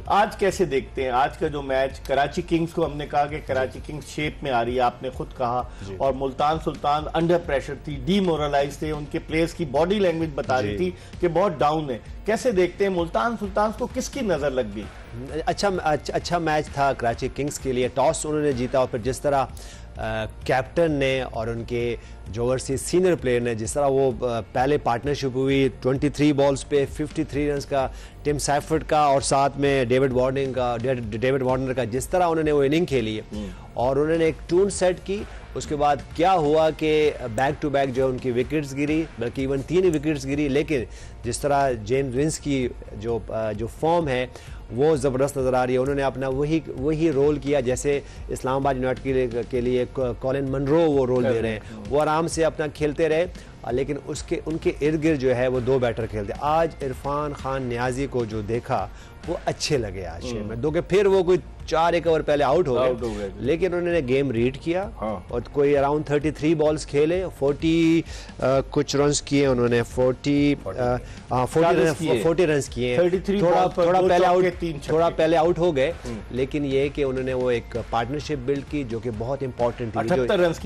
आज कैसे देखते हैं आज का जो मैच? कराची किंग्स को हमने कहा कि कराची किंग्स शेप में आ रही है, आपने खुद कहा, और मुल्तान सुल्तान अंडर प्रेशर थी, डीमोरलाइज थे, उनके प्लेयर्स की बॉडी लैंग्वेज बता रही थी कि बहुत डाउन है। कैसे देखते हैं मुल्तान सुल्तान को, किसकी नजर लग गई? अच्छा मैच था कराची किंग्स के लिए। टॉस उन्होंने जीता और फिर जिस तरह कैप्टन ने और उनके जो ओवरसीज सीनियर प्लेयर ने, जिस तरह वो पहले पार्टनरशिप हुई 23 बॉल्स पे 53 रन का टिम सैफर्ड का और साथ में डेविड वार्नर का, जिस तरह उन्होंने वो इनिंग खेली है और उन्होंने एक टून सेट की। उसके बाद क्या हुआ कि बैक टू बैक जो उनकी विकेट्स गिरी, बल्कि इवन 3 विकेट्स गिरी, लेकिन जिस तरह जेम्स विंस की जो फॉर्म है वो ज़बरदस्त नज़र आ रही है। उन्होंने अपना वही रोल किया जैसे इस्लामाबाद यूनाइटेड के लिए कॉलिन मनरो वो रोल दे रहे हैं। वो आराम से अपना खेलते रहे, लेकिन उनके इर्द गिर्द जो है वो 2 बैटर खेलते। आज इरफान खान नियाजी को जो देखा वो अच्छे लगे आज में, दो के फिर वो कोई 4 ओवर पहले आउट हो गए, लेकिन उन्होंने गेम रीड किया और कोई अराउंड 33 बॉल्स खेले, 40 कुछ रन्स किए उन्होंने, 40 रन्स किए। थोड़ा पहले आउट हो गए, लेकिन ये कि उन्होंने वो एक पार्टनरशिप बिल्ड की जो कि बहुत इंपॉर्टेंट थी।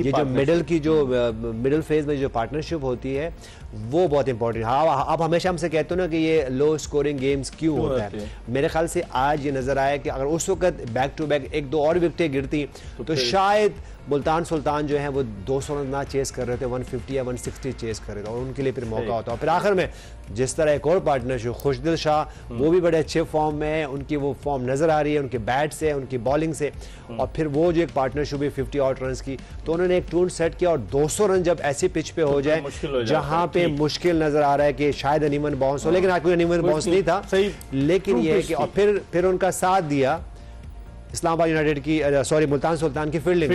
ये जो मिडिल फेज में जो पार्टनरशिप होती है वो बहुत इंपॉर्टेंट है। आप हमेशा हमसे कहते हो ना कि ये लो स्कोरिंग गेम्स क्यों होता है। मेरे ख्याल से आज ये नजर आया कि अगर उस वक्त बैक टू बैक 1-2 और विकेटें गिरती तो शायद मुल्तान सुल्तान जो है वो 200 रन ना चेस कर रहे थे, 150 या 160 चेस कर रहे थे और उनके लिए फिर मौका होता है। फिर आखिर में जिस तरह एक और पार्टनरशिप, खुशदिल शाह वो भी बड़े अच्छे फॉर्म में है, उनकी वो फॉर्म नजर आ रही है उनके बैट से, उनकी बॉलिंग से, और फिर वो जो एक पार्टनरशिप हुई 50 आउट रन की, तो उन्होंने एक टून सेट किया। और 200 रन जब ऐसी पिच पे हो जाए जहां पे मुश्किल नजर आ रहा है कि शायद अनइवन बाउंस हो, लेकिन आज कोई अनइवन बाउंस नहीं था, लेकिन ये है कि और फिर उनका साथ दिया इस्लामाबाद यूनाइटेड की, सॉरी मुल्तान सुल्तान की फील्डिंग,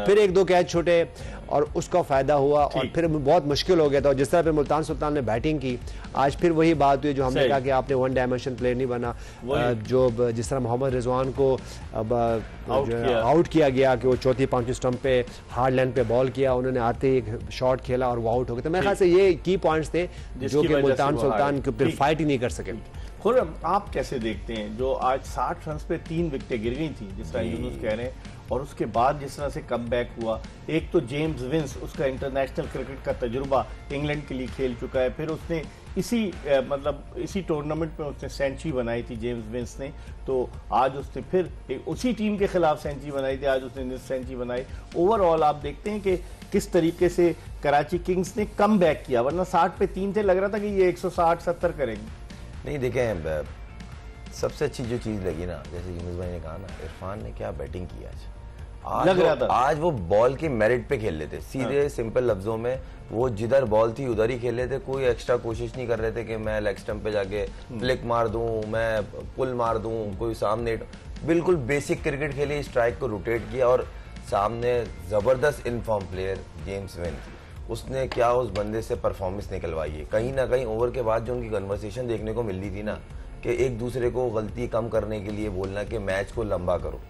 फिर 1-2 कैच छूटे और उसका फायदा हुआ और फिर बहुत मुश्किल हो गया था। और जिस तरह फिर मुल्तान सुल्तान ने बैटिंग की, आज फिर वही बात हुई जो हमने कहा कि आपने 1 डायमेंशन प्लेयर नहीं बना। जो जिस तरह मोहम्मद रिजवान को आउट किया गया कि वो चौथी 5वीं स्टंप पे हार्ड लाइन पे बॉल किया, उन्होंने आते ही एक शॉट खेला और वो आउट हो गए। तो मेरे ख्याल से ये की पॉइंट्स थे जो कि मुल्तान सुल्तान फिर फाइट ही नहीं कर सके। खुर्रम, आप कैसे देखते हैं जो आज 60 रन पे 3 विकेटें गिर गई थी जिस तरह यूनुस कह रहे हैं, और उसके बाद जिस तरह से कम बैक हुआ? एक तो जेम्स विंस, उसका इंटरनेशनल क्रिकेट का तजुर्बा, इंग्लैंड के लिए खेल चुका है, फिर उसने इसी टूर्नामेंट में उसने सेंचुरी बनाई थी जेम्स विंस ने, तो आज उसने फिर उसी टीम के खिलाफ सेंचुरी बनाई थी, आज उसने सेंचुरी बनाई। ओवरऑल आप देखते हैं कि किस तरीके से कराची किंग्स ने कम बैक किया, वरना 60 पे 3 थे, लग रहा था कि ये 160-70 करेंगे। नहीं, देखें सबसे अच्छी जो चीज़ लगी ना, जैसे यूनुस भाई ने कहा ना, इरफान ने क्या बैटिंग की आज लग रहा था आज वो बॉल के मेरिट पे खेल रहे थे, सीधे सिंपल लफ्जों में वो जिधर बॉल थी उधर ही खेल रहे थे। कोई एक्स्ट्रा कोशिश नहीं कर रहे थे कि मैं लेग स्टंप पे जाके फ्लिक मार दूं, मैं पुल मार दूं, कोई सामने, बिल्कुल बेसिक क्रिकेट खेली, स्ट्राइक को रोटेट किया। और सामने जबरदस्त इनफॉर्म प्लेयर जेम्स विन, उसने क्या उस बंदे से परफॉर्मेंस निकलवाई है। कहीं ना कहीं ओवर के बाद जो उनकी कन्वर्सेशन देखने को मिल रही थी ना, कि एक दूसरे को गलती कम करने के लिए बोलना कि मैच को लंबा करो।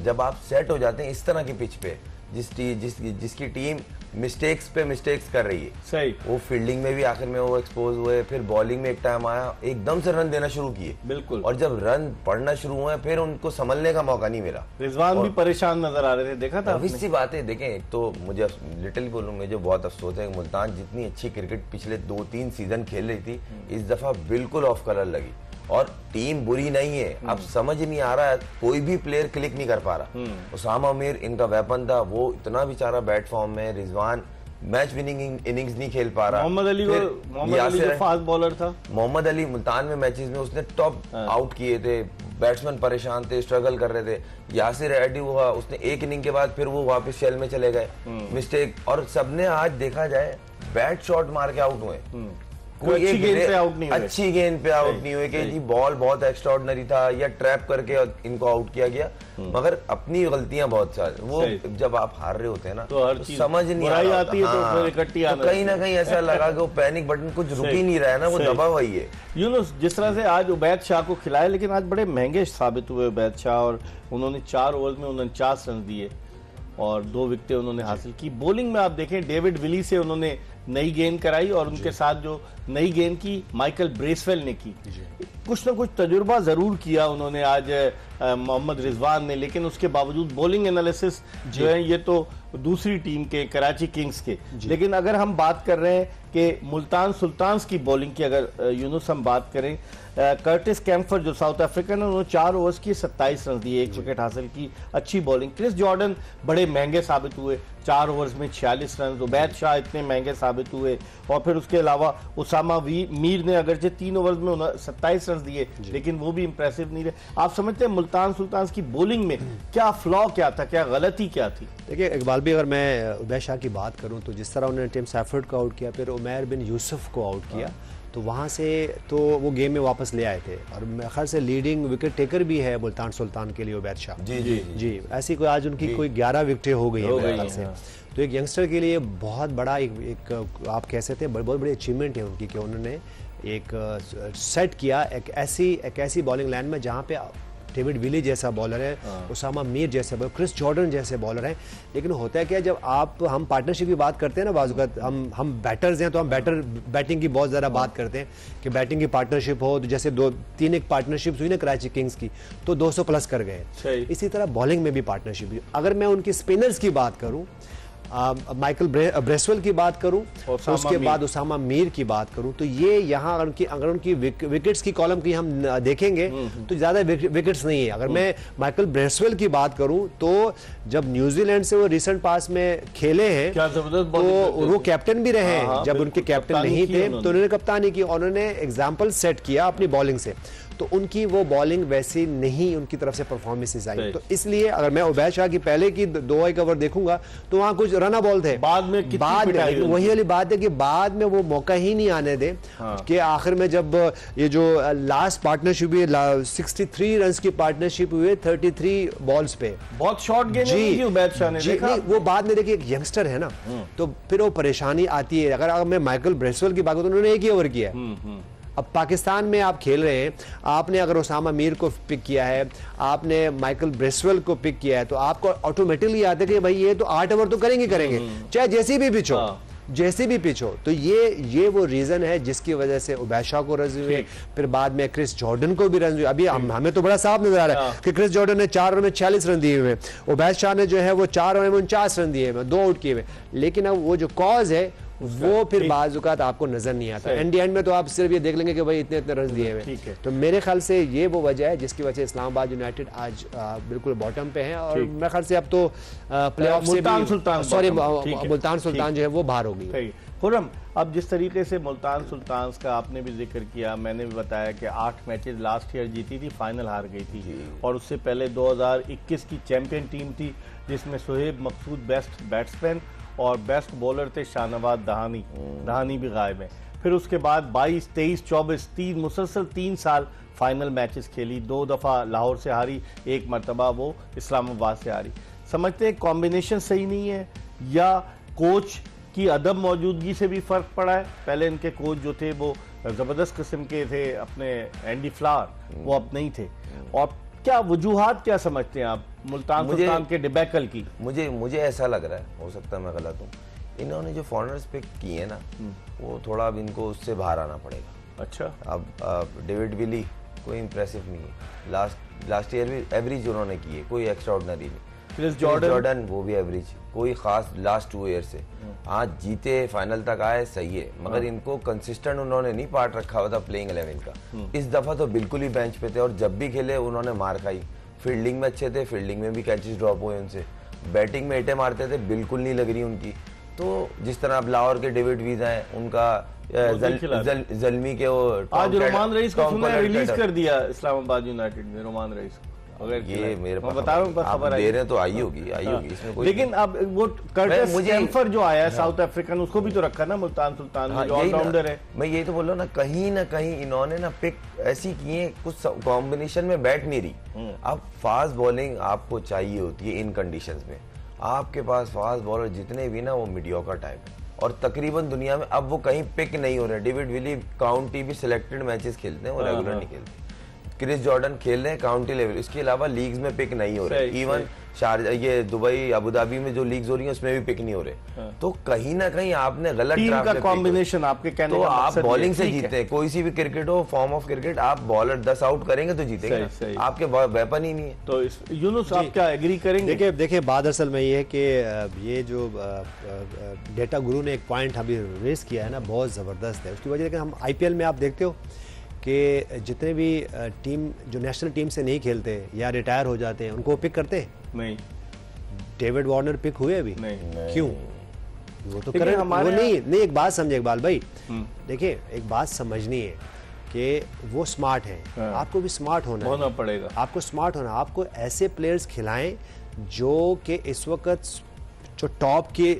जब आप सेट हो जाते हैं इस तरह की पिच पे, जिसकी टीम मिस्टेक्स पे मिस्टेक्स कर रही है, सही, वो फील्डिंग में भी आखिर में वो एक्सपोज हुए, फिर बॉलिंग में एक टाइम आया एकदम से रन देना शुरू किए, बिल्कुल, और जब रन पड़ना शुरू हुए फिर उनको संभलने का मौका नहीं मिला। रिजवान भी परेशान नजर आ रहे थे, देखा था आपने? सी बात है, देखें, एक तो मुझे लिटिल बोलूं, मुझे बहुत अफसोस है कि मुल्तान जितनी अच्छी क्रिकेट पिछले 2-3 सीजन खेल रही थी, इस दफा बिल्कुल ऑफ कलर लगी। और टीम बुरी नहीं है, अब समझ नहीं आ रहा है, कोई भी प्लेयर क्लिक नहीं कर पा रहा। उसामा मीर इनका वेपन था, वो इतना बेचारा बैट फॉर्म में, रिजवान मैच विनिंग इनिंग्स नहीं खेल पा रहा। मोहम्मद अली जो फास्ट बॉलर था, मोहम्मद अली मुल्तान में मैचेस में उसने टॉप आउट किए थे, बैट्समैन परेशान थे, स्ट्रगल कर रहे थे। यासिर एडी हुआ, उसने एक इनिंग के बाद फिर वो वापस शेल में चले गए, मिस्टेक। और सबने आज देखा जाए बैट शॉट मार के आउट हुए, कोई अच्छी गेंद पे आउट नहीं हुए कि जी बॉल बहुत एक्स्ट्राऑर्डिनरी था या ट्रैप करके इनको आउट किया गया, मगर अपनी गलतियां बहुत सारी। वो जब आप हार रहे होते हैं ना तो समझ नहीं आती है, तो कहीं ना कहीं ऐसा लगा कि वो पैनिक बटन कुछ रुक ही नहीं रहा है ना, वो दबा हुई है। यूनुस, जिस तरह से आज उबैद शाह को खिलाया, लेकिन आज बड़े महंगे साबित हुए उबैद शाह, और उन्होंने 4 ओवर में 49 रन दिए और 2 विकेटें उन्होंने हासिल की। बॉलिंग में आप देखें डेविड विली से उन्होंने नई गेंद कराई और उनके साथ जो नई गेंद की माइकल ब्रेसवेल ने की, कुछ ना कुछ तजुर्बा जरूर किया उन्होंने आज मोहम्मद रिजवान ने, लेकिन उसके बावजूद बॉलिंग एनालिसिस जो है ये तो दूसरी टीम के कराची किंग्स के। लेकिन अगर हम बात कर रहे हैं कि मुल्तान सुल्तान्स की बॉलिंग की, अगर यूनुस हम बात करें, कर्टिस कैम्फर जो साउथ अफ्रीकन है, उन्होंने 4 ओवर्स की 27 रन दिए, 1 विकेट हासिल की, अच्छी बॉलिंग। क्रिस जॉर्डन बड़े महंगे साबित हुए, 4 ओवर्स में 46 रन। उबैद शाह इतने महंगे साबित हुए, और फिर उसके अलावा उसामा मीर ने अगरचे 3 ओवर्स में 27 रन दिए, लेकिन वो भी इंप्रेसिव नहीं रहे। आप समझते हैं मुल्तान सुल्तान्स की बॉलिंग में क्या फ्लॉ क्या था, क्या गलती क्या थी? देखिए इकबाल भी, अगर मैं उबैद शाह की बात करूं तो जिस तरह उन्होंने टिम सैफर्ड को आउट किया, फिर उमैर बिन यूसुफ को आउट किया, तो वहाँ से तो वो गेम में वापस ले आए थे। और मेरे ख्याल से लीडिंग विकेट टेकर भी है मुल्तान सुल्तान के लिए उबैद शाह। जी ऐसी कोई आज उनकी कोई 11 विकेटें हो गई है मेरे ख्याल से। तो एक यंगस्टर के लिए बहुत बड़ा एक आप कह सकते हैं बहुत बड़ी अचीवमेंट है उनकी, कि उन्होंने एक सेट किया एक ऐसी बॉलिंग लाइन में जहाँ पे डेविड विली जैसा बॉलर है, उसामा मीर जैसे बॉलर, क्रिस जॉर्डन जैसे बॉलर हैं। लेकिन होता है क्या, जब हम पार्टनरशिप की बात करते हैं ना, बाज़ हम बैटर्स हैं तो हम बैटिंग की बहुत ज़्यादा बात करते हैं कि बैटिंग की पार्टनरशिप हो, तो जैसे 2-3 एक पार्टनरशिप हुई ना कराची किंग्स की, तो 200 प्लस कर गए। इसी तरह बॉलिंग में भी पार्टनरशिप हुई। अगर मैं उनकी स्पिनर्स की बात करूं, माइकल ब्रेसवेल की बात करूं, उसके बाद उसामा मीर की बात करूं, तो ये यहाँ अगर उनकी विकेट्स की कॉलम की हम देखेंगे तो ज़्यादा विकेट्स नहीं है। अगर मैं माइकल ब्रेसवेल की बात करूं, तो जब न्यूजीलैंड से वो रिसेंट पास में खेले हैं तो वो कैप्टन भी रहे हैं। जब उनके कैप्टन नहीं थे तो उन्होंने कप्तानी की, उन्होंने एग्जाम्पल सेट किया अपनी बॉलिंग से, तो उनकी वो बॉलिंग वैसी नहीं उनकी तरफ से परफॉर्मेंसेस आई। तो इसलिए अगर मैं उबैद शाह की पहले की 2 ओवर देखूंगा तो वहां कुछ रना बॉल थे, बाद में वही वाली बात है कि बाद में वो मौका ही नहीं आने दे। कि आखिर में जब ये जो लास्ट पार्टनरशिप हुई, 63 रन की पार्टनरशिप हुई 33 बॉल्स पे, बहुत शॉर्ट गेम है उबैद शाह ने देखा। वो बाद में देखिए एक यंगस्टर है ना, तो फिर वो परेशानी आती है। अगर मैं माइकल ब्रेसवेल की बात करूं तो उन्होंने 1 ही ओवर किया है। अब पाकिस्तान में आप खेल रहे हैं, आपने अगर उसामा मीर को पिक किया है, आपने माइकल ब्रेसवेल को पिक किया है, तो आपको ऑटोमेटिकली आता है कि भाई ये तो 8 ओवर तो करेंगे चाहे जैसी भी पिच हो, जैसी भी पिच हो। तो ये वो रीजन है जिसकी वजह से उबैद शाह को रन हुए, फिर बाद में क्रिस जॉर्डन को भी रन हुए। अभी हमें तो बड़ा साफ नजर आ रहा है कि क्रिस जॉर्डन ने 4 ओवर में 46 रन दिए हुए, उबैद शाह ने जो है वो 4 ओवर में 49 रन दिए हुए, 2 आउट किए हुए। लेकिन अब वो जो कॉज है वो फिर बाजुकात आपको नजर नहीं आता। एंड में तो आप सिर्फ ये देख लेंगे कि भाई इतने रन दिए हुए। तो मेरे ख्याल से ये वो वजह है जिसकी वजह से इस्लामाबाद यूनाइटेड आज बिल्कुल बॉटम पे है, और मेरे ख्याल से अब तो प्लेऑफ से मुल्तान सुल्तान जो है वो बाहर हो गई। खुर्रम, अब जिस तरीके से मुल्तान सुल्तान्स का आपने भी जिक्र किया, मैंने भी बताया कि 8 मैचेस लास्ट ईयर जीती थी, फाइनल हार गई थी, और उससे पहले 2021 की चैंपियन टीम थी जिसमें सुहेब मकसूद बेस्ट बैट्समैन और बेस्ट बॉलर थे शाहनवाज दहानी भी गायब है। फिर उसके बाद 22, 23, 24 मुसलसल 3 साल फाइनल मैचेस खेली, 2 दफ़ा लाहौर से हारी, 1 मरतबा वो इस्लामाबाद से हारी। समझते हैं कॉम्बिनेशन सही नहीं है, या कोच की अदम मौजूदगी से भी फ़र्क पड़ा है? पहले इनके कोच जो थे वो ज़बरदस्त किस्म के थे, अपने एंडी फ्लावर, वो अब नहीं थे। और क्या वजूहात क्या समझते हैं आप मुल्तान सुल्तान के डिबैकल की? मुझे ऐसा लग रहा है, हो सकता है मैं गलत हूँ, इन्होंने जो फॉरनर्स पिक किए हैं ना, वो थोड़ा अब इनको उससे बाहर आना पड़ेगा। अच्छा, अब डेविड विली कोई इंप्रेसिव नहीं है, लास्ट ईयर भी एवरेज उन्होंने की है, कोई एक्स्ट्रा ऑर्डिनरी नहीं। क्रिस जॉर्डन वो भी एवरेज, कोई खास लास्ट 2 ईयर से। आज जीते, फाइनल तक आए, सही है, मगर इनको कंसिस्टेंट उन्होंने नहीं पार्ट रखा हुआ था प्लेइंग 11 का। इस दफा तो बिल्कुल ही बेंच पे थे, और जब भी खेले उन्होंने मार खाई। फील्डिंग में अच्छे थे, फील्डिंग में भी कैचेस ड्रॉप हुए उनसे, बैटिंग में 8 मारते थे, बिल्कुल नहीं लग रही उनकी। तो जिस तरह अब लाहौर के डेविड वीजा हैं, उनका जल्मी के वो आज रोमान रईस को रिलीज कर दिया इस्लामाबाद यूनाइटेड ने, रोमान रईस। अगर ये मेरे पास बता रहा हूँ, खबर दे रहे हैं तो आई होगी इसमें कोई। लेकिन अब वो कर्टिस कैम्फर जो आया है साउथ अफ्रीकन, उसको भी तो रखा ना मुल्तान सुल्तान में, जो ऑलराउंडर है। मैं यही तो बोल रहा हूँ ना कहीं इन्होंने ना पिक ऐसी की है, कुछ कॉम्बिनेशन में बैठ नहीं रही। अब फास्ट बॉलिंग आपको चाहिए होती है इन कंडीशंस में। आपके पास फास्ट बॉलर जितने भी ना, वो मीडियोकर टाइप है, और तकरीबन दुनिया में अब वो कहीं पिक नहीं हो रहे। डेविड विली काउंटी भी सिलेक्टेड मैचेस खेलते हैं, वो रेगुलर नहीं खेलते। क्रिस जॉर्डन खेल रहे हैं काउंटी लेवल, इसके अलावा लीग्स में पिक नहीं हो रहे। इवन शारजा, ये दुबई, अबू धाबी में जो लीग्स हो रही हैं उसमें भी पिक नहीं हो रहे। तो कहीं ना कहीं आपने गलत टीम का कॉम्बिनेशन आपके कहने तो का आप बॉलिंग से जीतते हैं। कोई सी भी क्रिकेट हो, फॉर्म ऑफ क्रिकेट, आप बॉलर 10 आउट करेंगे तो जीतेंगे, आपके वेपन ही नहीं है। तो यूनुस आप क्या एग्री करेंगे? देखिए बात असल में ये है कि ये जो डेटा गुरु ने एक पॉइंट अभी रेस किया है ना, बहुत ज़बरदस्त है। उसकी वजह से हम IPL में आप देखते हो कि जितने भी टीम जो नेशनल टीम से नहीं खेलते या रिटायर हो जाते हैं उनको पिक करते हैं नहीं। डेविड वार्नर पिक हुए अभी नहीं। क्यों? वो तो करें हमारे वो नहीं। एक बात समझे इकबाल भाई, देखिए एक बात समझनी है कि वो स्मार्ट है, आपको भी स्मार्ट होना पड़ेगा। आपको स्मार्ट होना, आपको ऐसे प्लेयर्स खिलाएं जो कि इस वक्त जो टॉप के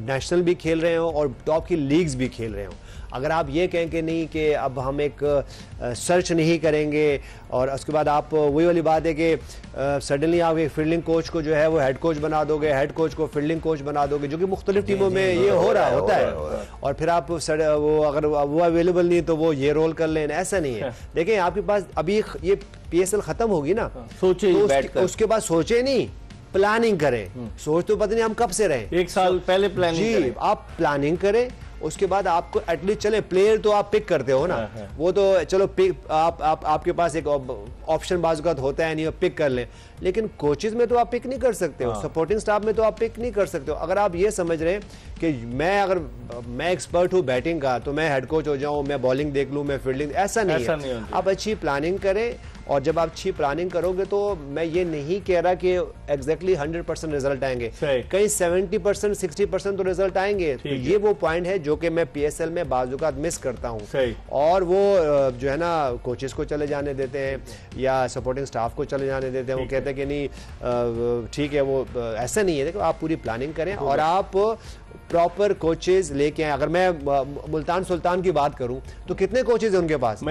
नेशनल भी खेल रहे हो और टॉप की लीग्स भी खेल रहे हो। अगर आप ये कहें कि नहीं कि अब हम एक सर्च नहीं करेंगे और उसके बाद आप वही वाली बात है कि सडनली आप एक फील्डिंग कोच को जो है वो हेड कोच बना दोगे, हेड कोच को फील्डिंग कोच बना दोगे, जो कि मुख्तलिफ टीमों में ये होता है। और फिर आप वो अगर वो अवेलेबल नहीं तो वो ये रोल कर लें, ऐसा नहीं है। देखें आपके पास अभी ये PSL खत्म होगी ना, सोचे तो उसके बाद सोचे नहीं, प्लानिंग करें। सोच तो पता नहीं हम कब से रहे, 1 साल पहले प्लानिंग करें। आप प्लानिंग करें, उसके बाद आपको एटलीस्ट चले प्लेयर तो आप पिक करते हो ना, वो तो चलो पिक आपके पास एक ऑप्शन बाज़ होता है, नहीं पिक कर लें, लेकिन कोचेज में तो आप पिक नहीं कर सकते हो, सपोर्टिंग स्टाफ में तो आप पिक नहीं कर सकते हो। अगर आप ये समझ रहे हैं कि मैं एक्सपर्ट हूँ बैटिंग का तो मैं हेड कोच हो जाऊँ, मैं बॉलिंग देख लूँ, मैं फील्डिंग, ऐसा नहीं है। आप अच्छी प्लानिंग करें और जब आप अच्छी प्लानिंग करोगे तो मैं ये नहीं कह रहा कि एग्जैक्टली 100% रिजल्ट आएंगे, कहीं 70% 60% तो रिजल्ट आएंगे। तो ये वो पॉइंट है जो कि मैं PSL में बाज़ मिस करता हूँ। और वो जो है ना कोचेस को चले जाने देते हैं या सपोर्टिंग स्टाफ को चले जाने देते हैं, वो कहते हैं कि नहीं ठीक है, वो ऐसा नहीं है। देखो आप पूरी प्लानिंग करें और आप प्रॉपर कोचेज लेके आए। अगर मैं मुल्तान सुल्तान की बात करूं तो कितने कोचेज हैं उनके पास?